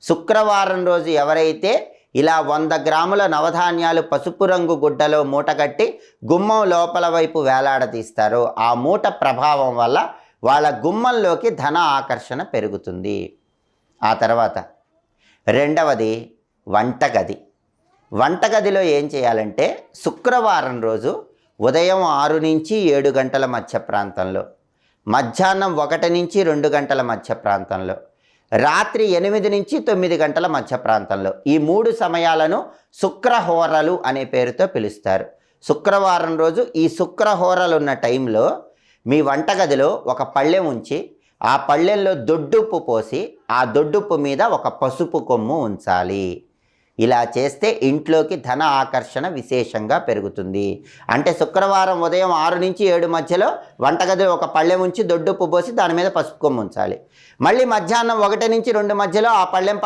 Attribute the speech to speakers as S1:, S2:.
S1: శుక్రవారం రోజు ఎవరైతే ఇలా 100 గ్రాముల నవధాన్యాలు పసుపు రంగు గుడ్డలో మూటగట్టి గుమ్మం లోపల వైపు వేలాడదీస్తారో ఆ మూట ప్రభావం వల్ల వాళ్ళ గుమ్మంలోకి ధన ఆకర్షణ పెరుగుతుంది. ఆ తర్వాత రెండవది వంటగది. వంటగదిలో ఏం చేయాలంటే శుక్రవారం రోజు ఉదయం 6 నుంచి 7 గంటల మధ్య ప్రాంతంలో, మధ్యాహ్నం 1 నుంచి 2 గంటల మధ్య ప్రాంతంలో, రాత్రి 8 నుంచి 9 గంటల మధ్య ప్రాంతంలో, ఈ 3 సమయాలను శుక్రహోరలు అనే పేరుతో పిలుస్తారు. శుక్రవారం రోజు ఈ శుక్రహోరలు ఉన్న టైంలో మీ వంటగదిలో ఒక పళ్ళెం ఉంచి ఆ పళ్ళెంలో దొడ్డుప్పు పోసి ఆ దొడ్డుప్పు మీద ఒక పసుపు కొమ్ము ఉంచాలి. ఇలా చేస్తే ఇంట్లోకి ధన ఆకర్షణ విశేషంగా పెరుగుతుంది. అంటే శుక్రవారం ఉదయం 6 నుంచి 7 మధ్యలో వంటగదిలో ఒక పళ్ళెం ఉంచి దొడ్డుప్పు పోసి దాని మీద పసుపు కొమ్ము ఉంచాలి. మళ్ళీ మధ్యాహ్నం 1 నుంచి 2 మధ్యలో ఆ పళ్ళెం